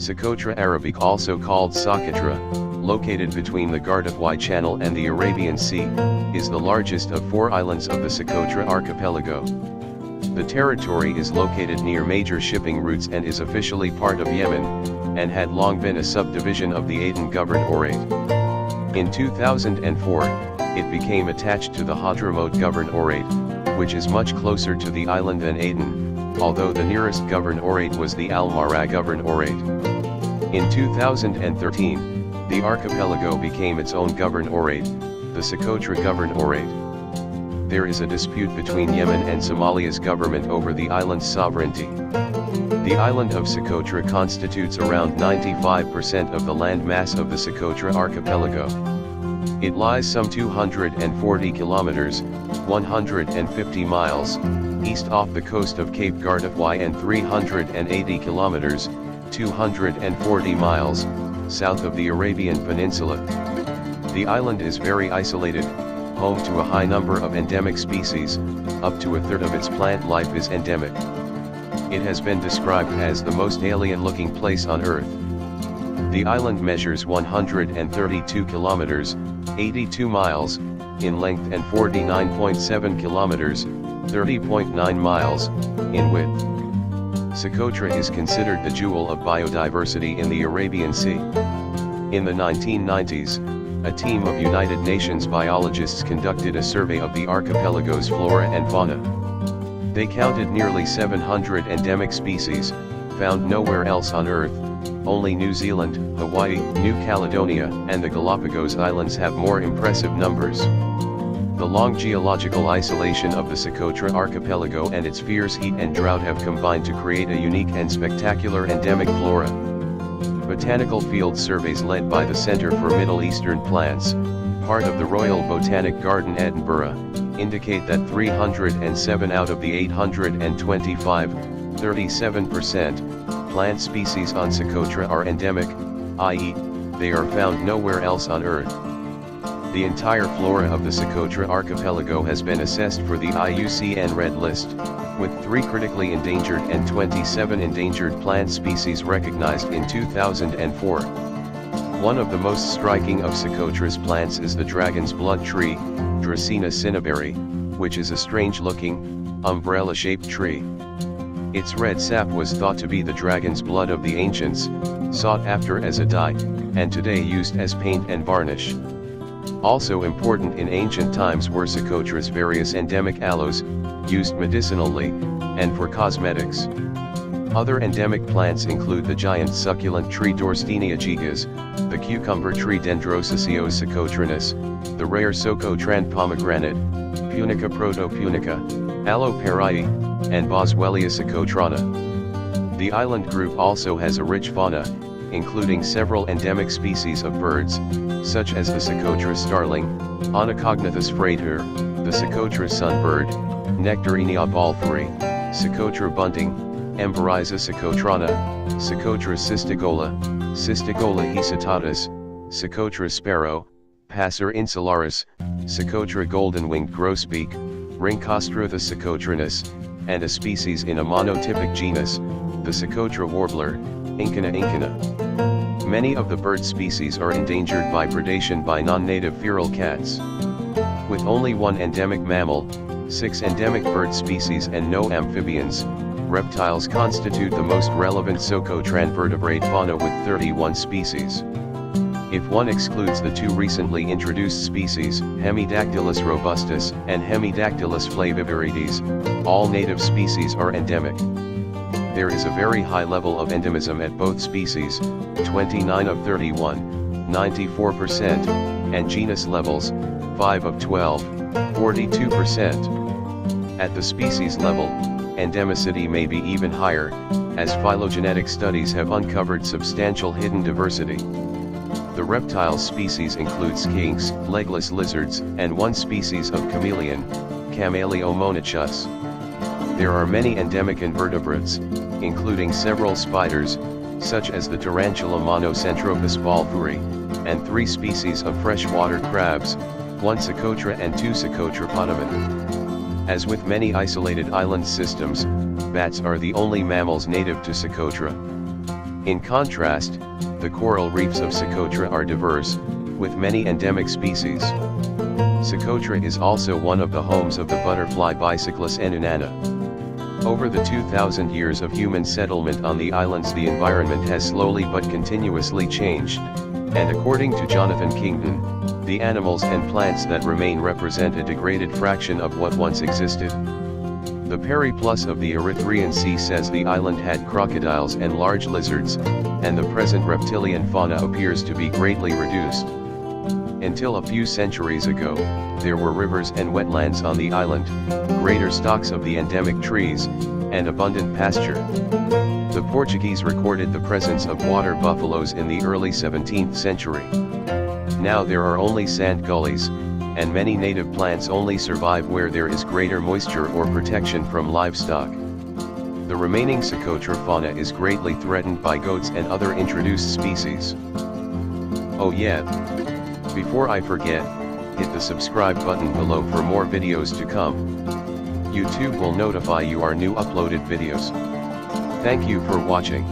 Socotra arabica, also called Socotra, located between the Guardafui Channel and the Arabian Sea, is the largest of 4 islands of the Socotra archipelago. The territory is located near major shipping routes and is officially part of Yemen, and had long been a subdivision of the Aden Governorate. In 2004, it became attached to the Hadramaut Governorate, which is much closer to the island than Aden, although the nearest governorate was the Al-Marra Governorate. In 2013, the archipelago became its own governorate, the Socotra Governorate. There is a dispute between Yemen and Somalia's government over the island's sovereignty. The island of Socotra constitutes around 95% of the land mass of the Socotra archipelago. It lies some 240 kilometers, 150 miles, east off the coast of Cape Guardafui and 380 kilometers, 240 miles, south of the Arabian Peninsula. The island is very isolated, home to a high number of endemic species, up to a third of its plant life is endemic. It has been described as the most alien-looking place on Earth. The island measures 132 kilometers, 82 miles, in length and 49.7 kilometers, 30.9 miles, in width. Socotra is considered the jewel of biodiversity in the Arabian Sea. In the 1990s, a team of United Nations biologists conducted a survey of the archipelago's flora and fauna. They counted nearly 700 endemic species, found nowhere else on Earth. Only New Zealand, Hawaii, New Caledonia, and the Galapagos Islands have more impressive numbers. The long geological isolation of the Socotra archipelago and its fierce heat and drought have combined to create a unique and spectacular endemic flora. Botanical field surveys led by the Centre for Middle Eastern Plants, part of the Royal Botanic Garden Edinburgh, indicate that 307 out of the 825, 37%, plant species on Socotra are endemic, i.e., they are found nowhere else on Earth. The entire flora of the Socotra archipelago has been assessed for the IUCN Red List, with 3 critically endangered and 27 endangered plant species recognized in 2004. One of the most striking of Socotra's plants is the dragon's blood tree, Dracaena cinnamomea, which is a strange-looking, umbrella-shaped tree. Its red sap was thought to be the dragon's blood of the ancients, sought after as a dye, and today used as paint and varnish. Also important in ancient times were Socotra's various endemic aloes, used medicinally, and for cosmetics. Other endemic plants include the giant succulent tree Dorstenia gigas, the cucumber tree Dendrocereus socotrinus, the rare Socotran pomegranate, Punica protopunica, Aloe perai, and Boswellia socotrana. The island group also has a rich fauna, including several endemic species of birds, such as the Socotra starling, Onocognathus frater, the Socotra sunbird, Nectarinia balfouri, Socotra bunting, Emberiza socotrana, Socotra cysticola, Cysticola hesitatus, Socotra sparrow, Passer insularis, Socotra golden-winged grosbeak, Rhynchostrathus socotrinus, and a species in a monotypic genus, the Socotra warbler, Incana incana. Many of the bird species are endangered by predation by non-native feral cats. With only 1 endemic mammal, 6 endemic bird species and no amphibians, reptiles constitute the most relevant Socotran vertebrate fauna with 31 species. If one excludes the 2 recently introduced species, Hemidactylus robustus and Hemidactylus flavivirides, all native species are endemic. There is a very high level of endemism at both species, 29 of 31, 94%, and genus levels, 5 of 12, 42%. At the species level, endemicity may be even higher, as phylogenetic studies have uncovered substantial hidden diversity. The reptile species include skinks, legless lizards, and 1 species of chameleon, Chameleomonychus. There are many endemic invertebrates, including several spiders, such as the tarantula Monocentrophus balfouri, and 3 species of freshwater crabs, 1 Socotra and 2 Socotra. As with many isolated island systems, bats are the only mammals native to Socotra. In contrast, the coral reefs of Socotra are diverse, with many endemic species. Socotra is also one of the homes of the butterfly Bicyclus enunana. Over the 2,000 years of human settlement on the islands, the environment has slowly but continuously changed, and according to Jonathan Kingdon, the animals and plants that remain represent a degraded fraction of what once existed. The Perry Plus of the Erythraean Sea says the island had crocodiles and large lizards, and the present reptilian fauna appears to be greatly reduced. Until a few centuries ago, there were rivers and wetlands on the island, greater stocks of the endemic trees, and abundant pasture. The Portuguese recorded the presence of water buffaloes in the early 17th century. Now there are only sand gullies, and many native plants only survive where there is greater moisture or protection from livestock. The remaining Socotra fauna is greatly threatened by goats and other introduced species. Oh yeah! Before I forget, hit the subscribe button below for more videos to come. YouTube will notify you our new uploaded videos. Thank you for watching.